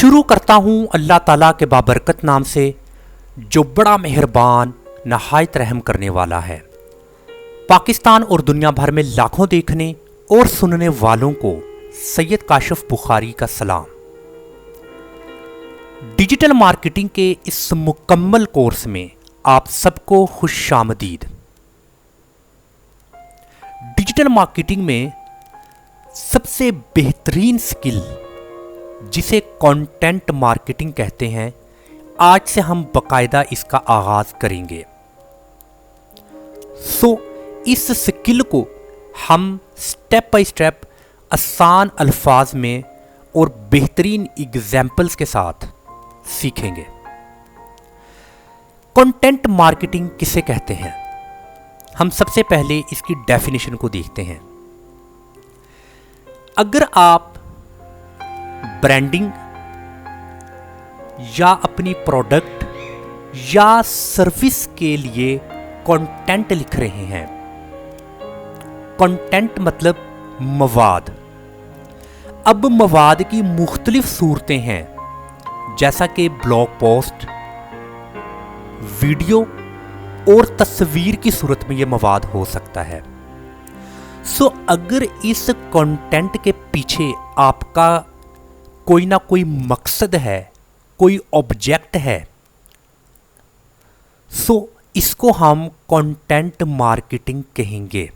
शुरू करता हूँ अल्लाह ताला के बाबरकत नाम से, जो बड़ा मेहरबान नहायत रहम करने वाला है। पाकिस्तान और दुनिया भर में लाखों देखने और सुनने वालों को सैयद काशिफ बुखारी का सलाम। डिजिटल मार्केटिंग के इस मुकम्मल कोर्स में आप सबको खुशामदीद। डिजिटल मार्केटिंग में सबसे बेहतरीन स्किल जिसे कंटेंट मार्केटिंग कहते हैं, आज से हम बाकायदा इसका आगाज करेंगे। इस स्किल को हम स्टेप बाय स्टेप आसान अल्फाज में और बेहतरीन एग्जाम्पल्स के साथ सीखेंगे। कंटेंट मार्केटिंग किसे कहते हैं, हम सबसे पहले इसकी डेफिनेशन को देखते हैं। अगर आप ब्रांडिंग या अपनी प्रोडक्ट या सर्विस के लिए कंटेंट लिख रहे हैं, कंटेंट मतलब मवाद। अब मवाद की मुख्तलिफ सूरतें हैं, जैसा कि ब्लॉग पोस्ट, वीडियो और तस्वीर की सूरत में यह मवाद हो सकता है। अगर इस कंटेंट के पीछे आपका कोई ना कोई मकसद है, कोई ऑब्जेक्ट है, इसको हम कंटेंट मार्केटिंग कहेंगे।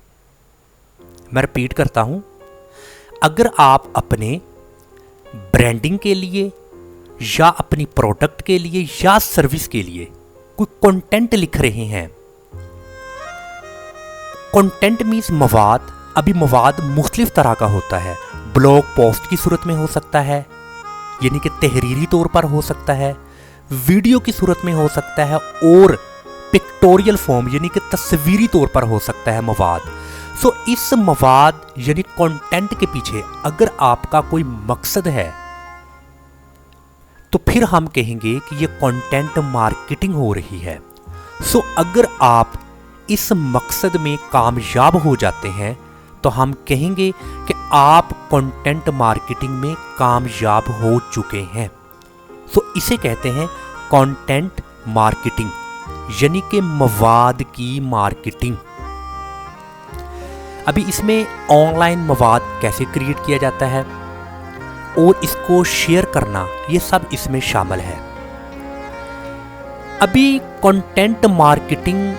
मैं रिपीट करता हूं, अगर आप अपने ब्रांडिंग के लिए या अपनी प्रोडक्ट के लिए या सर्विस के लिए कोई कंटेंट लिख रहे हैं, कंटेंट मीन्स मवाद। अभी मवाद मुख्तलिफ तरह का होता है। ब्लॉग पोस्ट की सूरत में हो सकता है, यानी कि तहरीरी तौर पर हो सकता है, वीडियो की सूरत में हो सकता है, और पिक्टोरियल फॉर्म यानी कि तस्वीरी तौर पर हो सकता है मवाद। इस मवाद यानी कंटेंट के पीछे अगर आपका कोई मकसद है, तो फिर हम कहेंगे कि ये कंटेंट मार्केटिंग हो रही है। अगर आप इस मकसद में कामयाब हो जाते हैं, तो हम कहेंगे कि आप कंटेंट मार्केटिंग में कामयाब हो चुके हैं। इसे कहते हैं कंटेंट मार्केटिंग, यानी कि मवाद की मार्केटिंग। अभी इसमें ऑनलाइन मवाद कैसे क्रिएट किया जाता है और इसको शेयर करना, ये सब इसमें शामिल है। अभी कंटेंट मार्केटिंग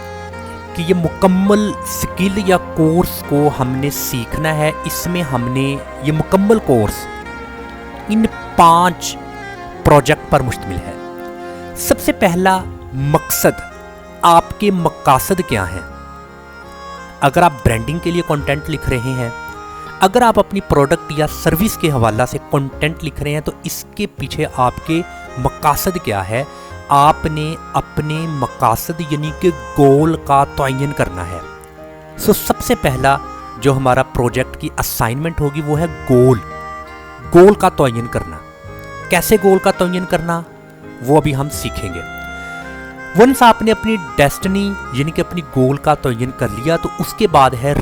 कि ये मुकम्मल स्किल या कोर्स को हमने सीखना है। इसमें हमने ये मुकम्मल कोर्स इन 5 प्रोजेक्ट पर मुश्तमिल है। सबसे पहला मकसद, आपके मकासद क्या हैं। अगर आप ब्रांडिंग के लिए कंटेंट लिख रहे हैं, अगर आप अपनी प्रोडक्ट या सर्विस के हवाला से कंटेंट लिख रहे हैं, तो इसके पीछे आपके मकासद क्या है। आपने अपने मकासद यानी कि गोल का तयन करना है। सबसे पहला जो हमारा प्रोजेक्ट की असाइनमेंट होगी वो है गोल का तयन करना। कैसे गोल का तयन करना, वो अभी हम सीखेंगे। वंस आपने अपनी डेस्टिनी यानी कि अपनी गोल का तयन कर लिया, तो उसके बाद है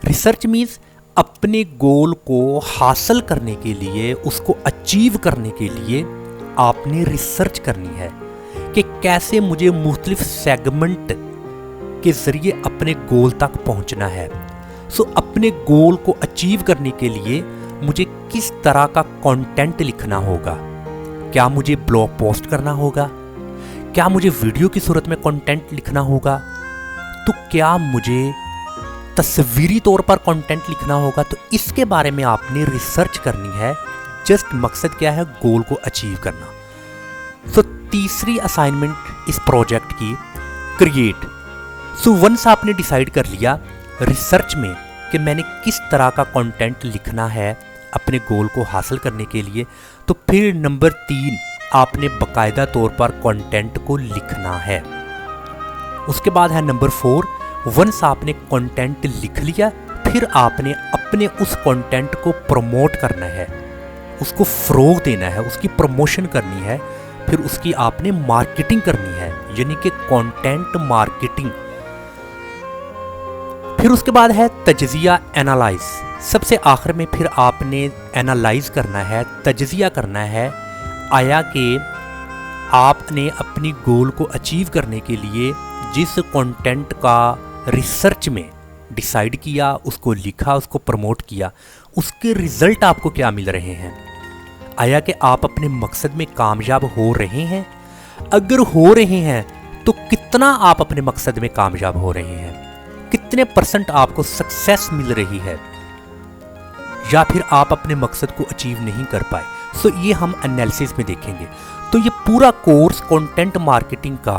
रिसर्च मीन्स अपने गोल को हासिल करने के लिए, उसको अचीव करने के लिए आपने रिसर्च करनी है कि कैसे मुझे मुख्तलिफ सेगमेंट के जरिए अपने गोल तक पहुंचना है। अपने गोल को अचीव करने के लिए मुझे किस तरह का कंटेंट लिखना होगा। क्या मुझे ब्लॉग पोस्ट करना होगा, क्या मुझे वीडियो की सूरत में कंटेंट लिखना होगा, तो क्या मुझे तस्वीरी तौर पर कंटेंट लिखना होगा। तो इसके बारे में आपने रिसर्च करनी है। जस्ट मकसद क्या है, गोल को अचीव करना। तीसरी असाइनमेंट इस प्रोजेक्ट की क्रिएट। वंस आपने डिसाइड कर लिया रिसर्च में कि मैंने किस तरह का कंटेंट लिखना है अपने गोल को हासिल करने के लिए, तो फिर नंबर 3 आपने बाकायदा तौर पर कंटेंट को लिखना है। उसके बाद है नंबर 4, वंस आपने कंटेंट लिख लिया, फिर आपने अपने उस कंटेंट को प्रमोट करना है, उसको फ़रोग देना है, उसकी प्रमोशन करनी है, फिर उसकी आपने मार्केटिंग करनी है, यानी कि कंटेंट मार्केटिंग। फिर उसके बाद है तजज़िया एनालाइज। सबसे आखिर में फिर आपने एनालाइज करना है, तजज़िया करना है, आया कि आपने अपनी गोल को अचीव करने के लिए जिस कंटेंट का रिसर्च में डिसाइड किया, उसको लिखा, उसको प्रमोट किया, उसके रिजल्ट आपको क्या मिल रहे हैं। आया कि आप अपने मकसद में कामयाब हो रहे हैं। अगर हो रहे हैं तो कितना आप अपने मकसद में कामयाब हो रहे हैं, कितने % आपको सक्सेस मिल रही है, या फिर आप अपने मकसद को अचीव नहीं कर पाए। सो ये हम एनालिसिस में देखेंगे। तो ये पूरा कोर्स कंटेंट मार्केटिंग का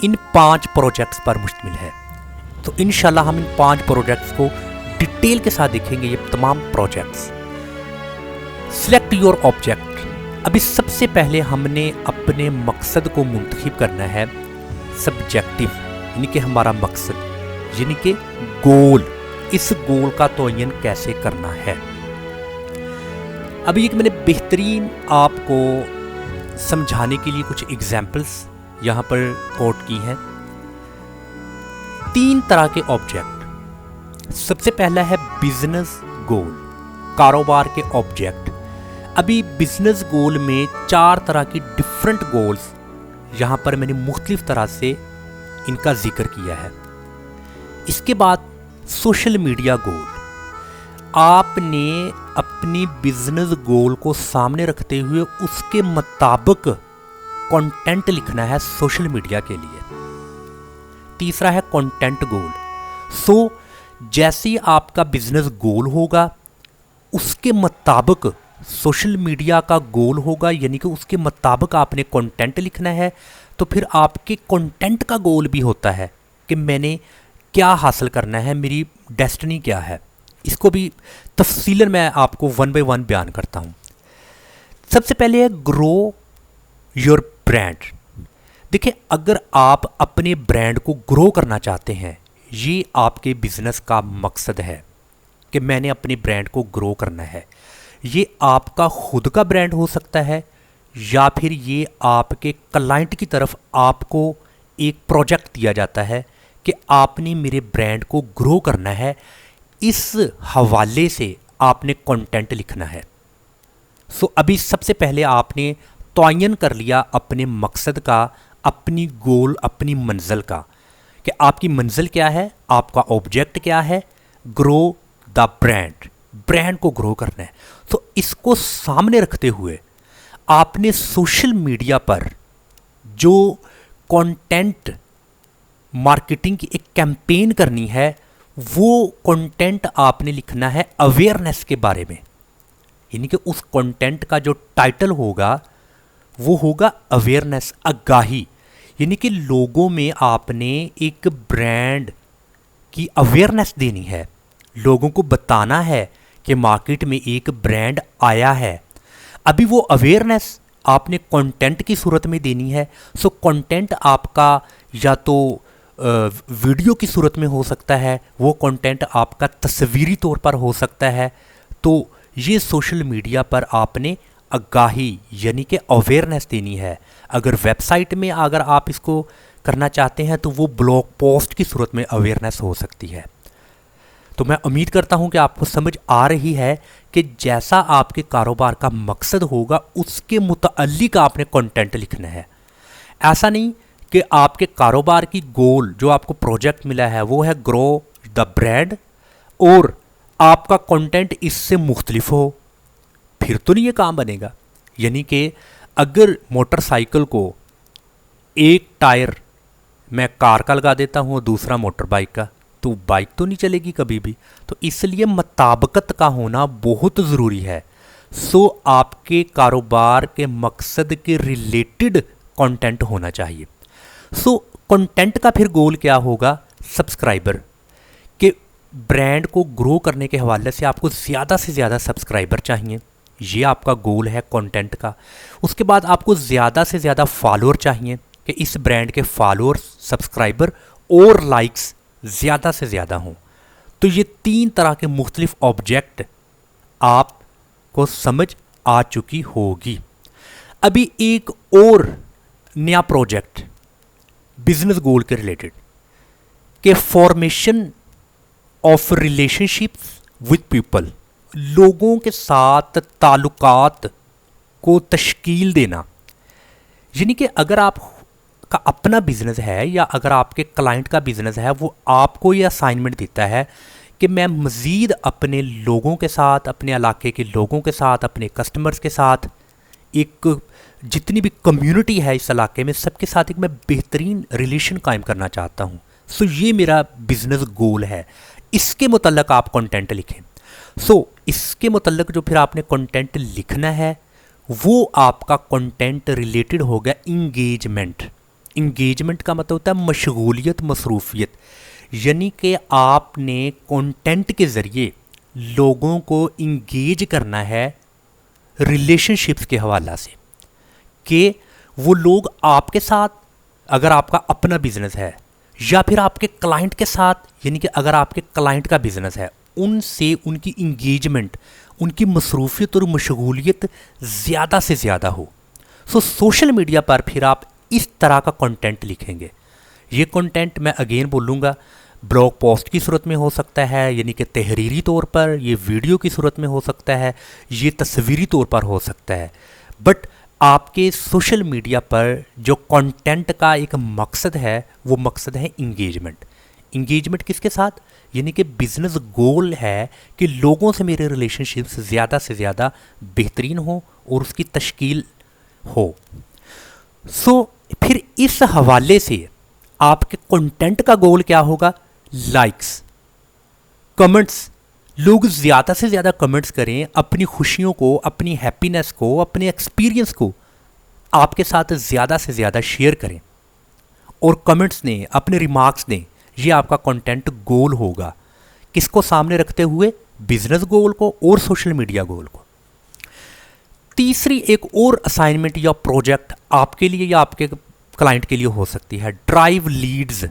इन 5 प्रोजेक्ट्स पर मुश्तमिल है। तो इंशाल्लाह हम इन 5 प्रोजेक्ट्स को डिटेल के साथ देखेंगे, ये तमाम प्रोजेक्ट्स। Select your object. अभी सबसे पहले हमने अपने मकसद को मुंतखब करना है, सब्जेक्टिव यानी कि हमारा मकसद, यानी कि गोल। इस गोल का तयन कैसे करना है। अभी एक मैंने बेहतरीन आपको समझाने के लिए कुछ एग्जाम्पल्स यहाँ पर कोट की हैं। 3 तरह के ऑब्जेक्ट। सबसे पहला है बिजनेस गोल, कारोबार के ऑब्जेक्ट। अभी बिजनेस गोल में 4 तरह की डिफरेंट गोल्स यहाँ पर मैंने मुख्तलिफ तरह से इनका जिक्र किया है। इसके बाद सोशल मीडिया गोल। आपने अपनी बिजनेस गोल को सामने रखते हुए उसके मुताबिक कंटेंट लिखना है सोशल मीडिया के लिए। तीसरा है कंटेंट गोल। सो जैसे आपका बिजनेस गोल होगा उसके मुताबिक सोशल मीडिया का गोल होगा, यानी कि उसके मुताबिक आपने कंटेंट लिखना है। तो फिर आपके कंटेंट का गोल भी होता है कि मैंने क्या हासिल करना है, मेरी डेस्टिनी क्या है। इसको भी तफसीलन मैं आपको 1 बाय 1 बयान करता हूँ। सबसे पहले है ग्रो योर ब्रांड। देखिए, अगर आप अपने ब्रांड को ग्रो करना चाहते हैं, ये आपके बिजनेस का मकसद है कि मैंने अपने ब्रांड को ग्रो करना है। ये आपका खुद का ब्रांड हो सकता है, या फिर ये आपके क्लाइंट की तरफ आपको एक प्रोजेक्ट दिया जाता है कि आपने मेरे ब्रांड को ग्रो करना है। इस हवाले से आपने कंटेंट लिखना है। सो अभी सबसे पहले आपने तयन कर लिया अपने मकसद का, अपनी गोल, अपनी मंजिल का, कि आपकी मंजिल क्या है, आपका ऑब्जेक्ट क्या है। ग्रो द ब्रांड, ब्रांड को ग्रो करना है। तो इसको सामने रखते हुए आपने सोशल मीडिया पर जो कंटेंट मार्केटिंग की एक कैंपेन करनी है, वो कंटेंट आपने लिखना है अवेयरनेस के बारे में। यानी कि उस कंटेंट का जो टाइटल होगा वो होगा अवेयरनेस, आगाही। यानी कि लोगों में आपने एक ब्रांड की अवेयरनेस देनी है, लोगों को बताना है कि मार्केट में एक ब्रांड आया है। अभी वो अवेयरनेस आपने कंटेंट की सूरत में देनी है। सो कंटेंट आपका या तो वीडियो की सूरत में हो सकता है, वो कंटेंट आपका तस्वीरी तौर पर हो सकता है। तो ये सोशल मीडिया पर आपने आगाही यानी कि अवेयरनेस देनी है। अगर वेबसाइट में अगर आप इसको करना चाहते हैं तो वो ब्लॉग पोस्ट की सूरत में अवेयरनेस हो सकती है। तो मैं उम्मीद करता हूं कि आपको समझ आ रही है कि जैसा आपके कारोबार का मकसद होगा उसके मुताल्लिक आपने कंटेंट लिखना है। ऐसा नहीं कि आपके कारोबार की गोल जो आपको प्रोजेक्ट मिला है वो है ग्रो द ब्रांड और आपका कंटेंट इससे मुख्तलिफ हो, फिर तो नहीं ये काम बनेगा। यानी कि अगर मोटरसाइकिल को एक टायर मैं कार का लगा देता हूँ, दूसरा मोटर बाइक का, तो बाइक तो नहीं चलेगी कभी भी। तो इसलिए मुताबिकत का होना बहुत ज़रूरी है। सो आपके कारोबार के मकसद के रिलेटेड कंटेंट होना चाहिए। सो कंटेंट का फिर गोल क्या होगा, सब्सक्राइबर के ब्रांड को ग्रो करने के हवाले से आपको ज़्यादा से ज़्यादा सब्सक्राइबर चाहिए, ये आपका गोल है कंटेंट का। उसके बाद आपको ज़्यादा से ज़्यादा फॉलोअर चाहिए कि इस ब्रांड के फॉलोअर्स, सब्सक्राइबर और लाइक्स ज़्यादा से ज़्यादा हों। तो ये 3 तरह के मुख्तलिफ ऑब्जेक्ट आपको समझ आ चुकी होगी। अभी एक और नया प्रोजेक्ट बिजनेस गोल के रिलेटेड के formation of relationships with people, लोगों के साथ ताल्लुकात को तश्कील देना। यानी कि अगर आप का अपना बिजनेस है या अगर आपके क्लाइंट का बिजनेस है, वो आपको ये असाइनमेंट देता है कि मैं मज़ीद अपने लोगों के साथ, अपने इलाके के लोगों के साथ, अपने कस्टमर्स के साथ, एक जितनी भी कम्युनिटी है इस इलाके में, सबके साथ एक मैं बेहतरीन रिलेशन कायम करना चाहता हूँ। सो ये मेरा बिजनेस गोल है। इसके मुतल्लक आप कंटेंट लिखें। सो इसके मुतल्लक जो फिर आपने कंटेंट लिखना है, वो आपका कंटेंट रिलेटेड हो गया इंगेजमेंट। इंगेजमेंट का मतलब होता है मशगूलियत, मसरूफियत। यानी कि आपने कंटेंट के ज़रिए लोगों को इंगेज करना है रिलेशनशिप्स के हवाला से, कि वो लोग आपके साथ, अगर आपका अपना बिजनेस है, या फिर आपके क्लाइंट के साथ, यानी कि अगर आपके क्लाइंट का बिजनेस है, उनसे उनकी इंगेजमेंट, उनकी मसरूफियत और मशगूलियत ज़्यादा से ज़्यादा हो। सो सोशल मीडिया पर फिर आप इस तरह का कंटेंट लिखेंगे। ये कंटेंट मैं अगेन बोलूँगा, ब्लॉग पोस्ट की सूरत में हो सकता है, यानी कि तहरीरी तौर पर, ये वीडियो की सूरत में हो सकता है, ये तस्वीरी तौर पर हो सकता है। बट आपके सोशल मीडिया पर जो कंटेंट का एक मकसद है, वो मकसद है इंगेजमेंट। इंगेजमेंट किसके साथ? यानी कि बिजनेस गोल है कि लोगों से मेरे रिलेशनशिप्स ज़्यादा से ज़्यादा बेहतरीन हो और उसकी तश्कील हो। सो फिर इस हवाले से आपके कंटेंट का गोल क्या होगा? लाइक्स, कमेंट्स, लोग ज़्यादा से ज़्यादा कमेंट्स करें, अपनी खुशियों को, अपनी हैप्पीनेस को, अपने एक्सपीरियंस को आपके साथ ज़्यादा से ज़्यादा शेयर करें और कमेंट्स दें, अपने रिमार्क्स दें। ये आपका कंटेंट गोल होगा। किसको सामने रखते हुए? बिजनेस गोल को और सोशल मीडिया गोल को। तीसरी एक और असाइनमेंट या प्रोजेक्ट आपके लिए या आपके क्लाइंट के लिए हो सकती है, ड्राइव लीड्स।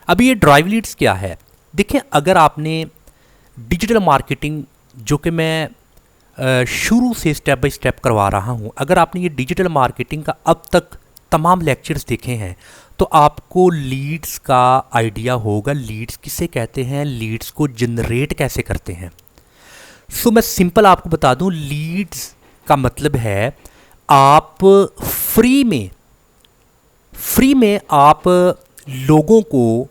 अभी ये ड्राइव लीड्स क्या है? देखिए, अगर आपने डिजिटल मार्केटिंग, जो कि मैं शुरू से स्टेप बाय स्टेप करवा रहा हूँ, अगर आपने ये डिजिटल मार्केटिंग का अब तक तमाम लेक्चर्स देखे हैं, तो आपको लीड्स का आइडिया होगा। लीड्स किसे कहते हैं, लीड्स को जनरेट कैसे करते हैं। सो मैं सिंपल आपको बता दूं, लीड्स का मतलब है आप फ्री में आप लोगों को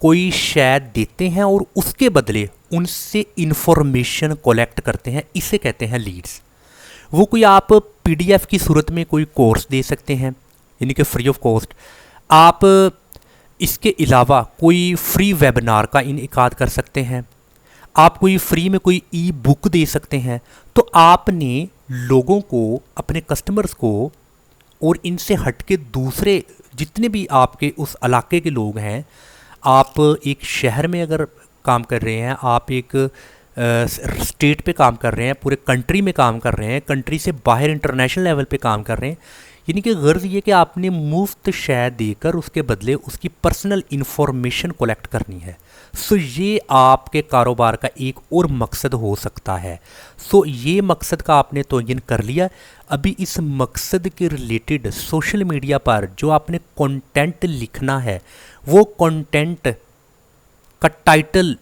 कोई शय देते हैं और उसके बदले उनसे इंफॉर्मेशन कलेक्ट करते हैं। इसे कहते हैं लीड्स। वो कोई आप पीडीएफ की सूरत में कोई कोर्स दे सकते हैं, यानी कि फ्री ऑफ कॉस्ट। आप इसके अलावा कोई फ्री वेबिनार का इनेकाद कर सकते हैं। आप कोई फ्री में कोई ई बुक दे सकते हैं। तो आपने लोगों को, अपने कस्टमर्स को, और इनसे हटके दूसरे जितने भी आपके उस इलाके के लोग हैं, आप एक शहर में अगर काम कर रहे हैं, आप एक स्टेट पे काम कर रहे हैं, पूरे कंट्री में काम कर रहे हैं, कंट्री से बाहर इंटरनेशनल लेवल पे काम कर रहे हैं, यानी कि गर्ज ये कि आपने मुफ्त शय देकर उसके बदले उसकी पर्सनल इन्फॉर्मेशन कलेक्ट करनी है। सो ये आपके कारोबार का एक और मकसद हो सकता है। सो ये मकसद का आपने तयन कर लिया। अभी इस मकसद के रिलेटेड सोशल मीडिया पर जो आपने कंटेंट लिखना है, वो कंटेंट का टाइटल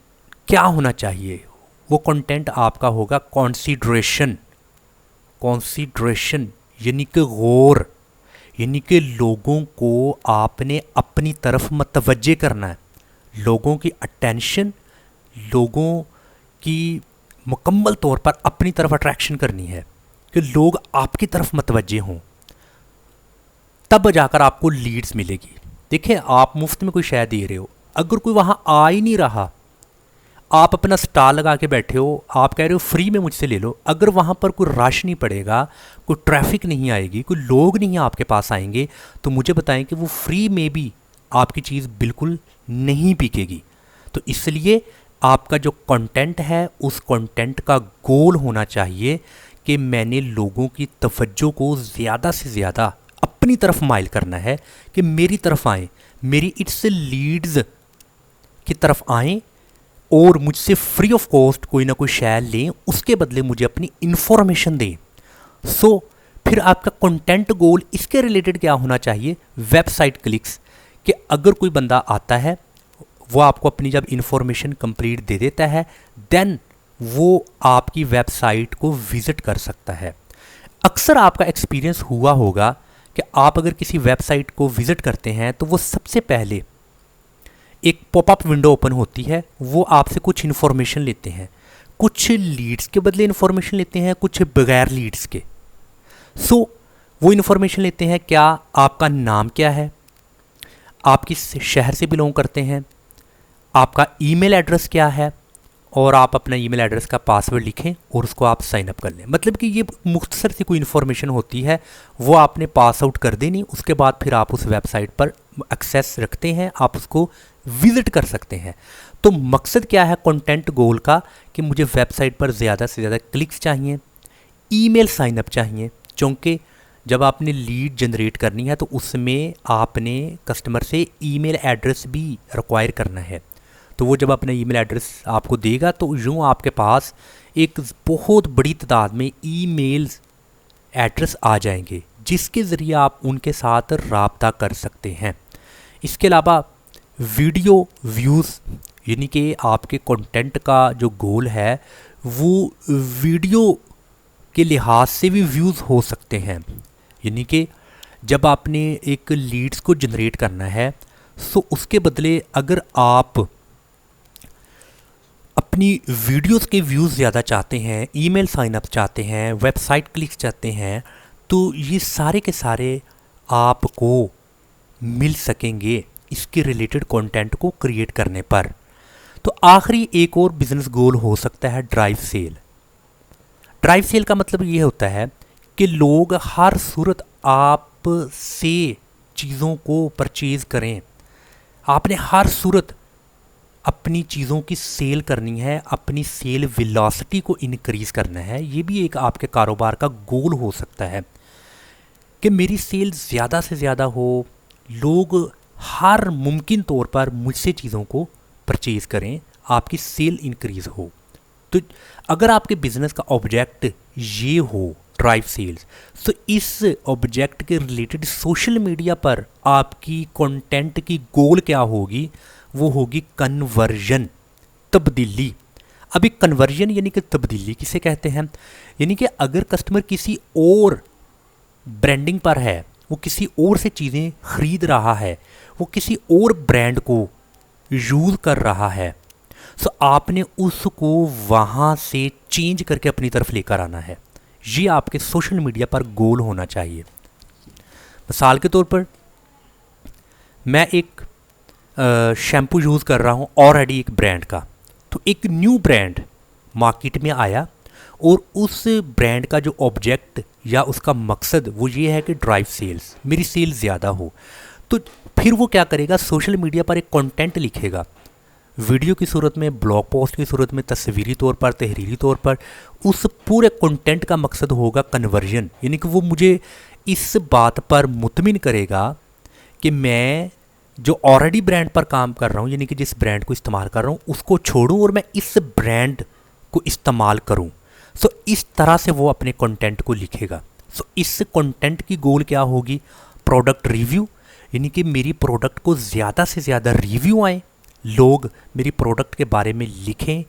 क्या होना चाहिए? वो कंटेंट आपका होगा कॉन्सिडरेशन यानी कि गौर, यानी कि लोगों को आपने अपनी तरफ मतवज्जे करना है। लोगों की अटेंशन, लोगों की मुकम्मल तौर पर अपनी तरफ अट्रैक्शन करनी है कि लोग आपकी तरफ मतवज्जे हों, तब जाकर आपको लीड्स मिलेगी। देखिए, आप मुफ्त में कोई शय दे रहे हो, अगर कोई वहाँ आ ही नहीं रहा, आप अपना स्टॉल लगा के बैठे हो, आप कह रहे हो फ्री में मुझसे ले लो, अगर वहाँ पर कोई रश नहीं पड़ेगा, कोई ट्रैफिक नहीं आएगी, कोई लोग नहीं आपके पास आएंगे, तो मुझे बताएं कि वो फ्री में भी आपकी चीज़ बिल्कुल नहीं बिकेगी। तो इसलिए आपका जो कंटेंट है, उस कंटेंट का गोल होना चाहिए कि मैंने लोगों की तवज्जो को ज़्यादा से ज़्यादा अपनी तरफ माइल करना है, कि मेरी तरफ आएँ, मेरी इट्स लीड्स की तरफ आएँ और मुझसे फ्री ऑफ कॉस्ट कोई ना कोई शय लें, उसके बदले मुझे अपनी इन्फॉर्मेशन दें। सो फिर आपका कंटेंट गोल इसके रिलेटेड क्या होना चाहिए? वेबसाइट क्लिक्स, कि अगर कोई बंदा आता है, वो आपको अपनी जब इन्फॉर्मेशन कंप्लीट दे देता है, देन वो आपकी वेबसाइट को विज़िट कर सकता है। अक्सर आपका एक्सपीरियंस हुआ होगा कि आप अगर किसी वेबसाइट को विज़िट करते हैं तो वो सबसे पहले एक पॉपअप विंडो ओपन होती है, वो आपसे कुछ इन्फॉर्मेशन लेते हैं, कुछ लीड्स के बदले इन्फॉर्मेशन लेते हैं, कुछ बगैर लीड्स के। सो वो इन्फॉर्मेशन लेते हैं, क्या आपका नाम क्या है, आप किस शहर से बिलोंग करते हैं, आपका ईमेल एड्रेस क्या है, और आप अपना ईमेल एड्रेस का पासवर्ड लिखें और उसको आप साइन अप कर लें। मतलब कि ये मुख्तसर सी कोई इन्फॉर्मेशन होती है, वो आपने पास आउट कर देनी, उसके बाद फिर आप उस वेबसाइट पर एक्सेस रखते हैं, आप उसको विज़िट कर सकते हैं। तो मकसद क्या है कंटेंट गोल का, कि मुझे वेबसाइट पर ज़्यादा से ज़्यादा क्लिक्स चाहिए, ईमेल साइन अप चाहिए, क्योंकि जब आपने लीड जनरेट करनी है तो उसमें आपने कस्टमर से ईमेल एड्रेस भी रिक्वायर करना है। तो वो जब अपना ईमेल एड्रेस आपको देगा तो यूँ आपके पास एक बहुत बड़ी तादाद में ईमेल्स एड्रेस आ जाएंगे, जिसके ज़रिए आप उनके साथ राब्ता कर सकते हैं। इसके अलावा वीडियो व्यूज़, यानी कि आपके कंटेंट का जो गोल है वो वीडियो के लिहाज से भी व्यूज़ हो सकते हैं। यानी कि जब आपने एक लीड्स को जनरेट करना है, सो उसके बदले अगर आप अपनी वीडियोस के व्यूज़ ज़्यादा चाहते हैं, ईमेल साइन अप चाहते हैं, वेबसाइट क्लिक्स चाहते हैं, तो ये सारे के सारे आपको मिल सकेंगे इसके रिलेटेड कंटेंट को क्रिएट करने पर। तो आखिरी एक और बिजनेस गोल हो सकता है ड्राइव सेल। ड्राइव सेल का मतलब ये होता है कि लोग हर सूरत आप से चीज़ों को परचेज़ करें। आपने हर सूरत अपनी चीज़ों की सेल करनी है, अपनी सेल वेलोसिटी को इनक्रीज़ करना है। ये भी एक आपके कारोबार का गोल हो सकता है कि मेरी सेल ज़्यादा से ज़्यादा हो, लोग हर मुमकिन तौर पर मुझसे चीज़ों को परचेज़ करें, आपकी सेल इंक्रीज़ हो। तो अगर आपके बिज़नेस का ऑब्जेक्ट ये हो ड्राइव सेल्स, तो इस ऑब्जेक्ट के रिलेटेड सोशल मीडिया पर आपकी कंटेंट की गोल क्या होगी, वो होगी कन्वर्जन, तब्दीली। अभी कन्वर्जन यानी कि तब्दीली किसे कहते हैं, यानी कि अगर कस्टमर किसी और ब्रांडिंग पर है, वो किसी और से चीज़ें ख़रीद रहा है, वो किसी और ब्रांड को यूज़ कर रहा है, सो आपने उसको वहाँ से चेंज करके अपनी तरफ लेकर आना है। ये आपके सोशल मीडिया पर गोल होना चाहिए। मिसाल के तौर पर मैं एक शैम्पू यूज़ कर रहा हूँ ऑलरेडी एक ब्रांड का, तो एक न्यू ब्रांड मार्केट में आया और उस ब्रांड का जो ऑब्जेक्ट या उसका मकसद वो ये है कि ड्राइव सेल्स, मेरी सेल ज़्यादा हो। तो फिर वो क्या करेगा, सोशल मीडिया पर एक कंटेंट लिखेगा, वीडियो की सूरत में, ब्लॉग पोस्ट की सूरत में, तस्वीरी तौर पर, तहरीरी तौर पर। उस पूरे कंटेंट का मकसद होगा कन्वर्जन, यानी कि वो मुझे इस बात पर मुतमिन करेगा कि मैं जो ऑलरेडी ब्रांड पर काम कर रहा हूँ, यानी कि जिस ब्रांड को इस्तेमाल कर रहा हूँ उसको छोड़ूं और मैं इस ब्रांड को इस्तेमाल करूँ। सो इस तरह से वो अपने कंटेंट को लिखेगा। सो इस कंटेंट की गोल क्या होगी, प्रोडक्ट रिव्यू, यानी कि मेरी प्रोडक्ट को ज़्यादा से ज़्यादा रिव्यू आए, लोग मेरी प्रोडक्ट के बारे में लिखें,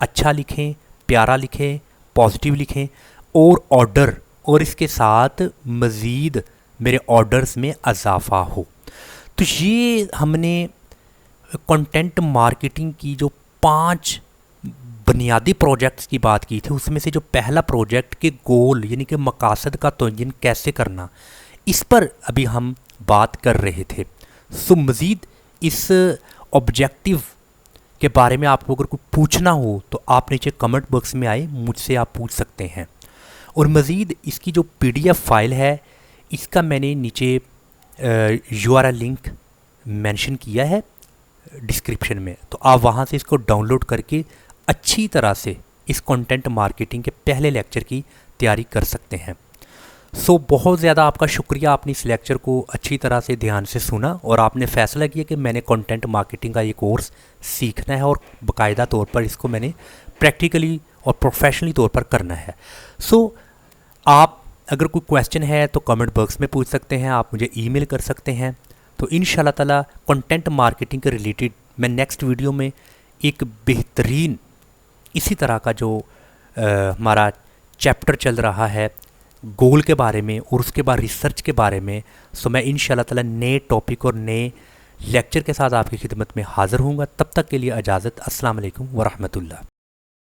अच्छा लिखें, प्यारा लिखें, पॉजिटिव लिखें, और ऑर्डर, और इसके साथ मज़ीद मेरे ऑर्डर्स में इजाफा हो। तो ये हमने कंटेंट मार्केटिंग की जो 5 बुनियादी प्रोजेक्ट्स की बात की थी, उसमें से जो पहला प्रोजेक्ट के गोल यानी कि मकासद का तयन कैसे करना, इस पर अभी हम बात कर रहे थे। सो मज़ीद इस ऑब्जेक्टिव के बारे में आपको अगर कोई पूछना हो तो आप नीचे कमेंट बॉक्स में आए, मुझसे आप पूछ सकते हैं। और मज़ीद इसकी जो PDF फाइल है, इसका मैंने नीचे URL लिंक मेंशन किया है डिस्क्रिप्शन में, तो आप वहाँ से इसको डाउनलोड करके अच्छी तरह से इस कंटेंट मार्केटिंग के पहले लेक्चर की तैयारी कर सकते हैं। सो बहुत ज़्यादा आपका शुक्रिया, आपने इस लेक्चर को अच्छी तरह से ध्यान से सुना और आपने फ़ैसला किया कि मैंने कंटेंट मार्केटिंग का ये कोर्स सीखना है और बाकायदा तौर पर इसको मैंने प्रैक्टिकली और प्रोफेशनली तौर पर करना है। सो आप अगर कोई क्वेश्चन है तो कमेंट बॉक्स में पूछ सकते हैं, आप मुझे ईमेल कर सकते हैं। तो इंशाल्लाह ताला कंटेंट मार्केटिंग के रिलेटेड मैं नेक्स्ट वीडियो में एक बेहतरीन इसी तरह का जो हमारा चैप्टर चल रहा है गोल के बारे में और उसके बाद रिसर्च के बारे में, सो मैं इंशाल्लाह ताला नए टॉपिक और नए लेक्चर के साथ आपकी खिदमत में हाज़िर हूँगा। तब तक के लिए इजाज़त। अस्सलाम वालेकुम व रहमतुल्लाह।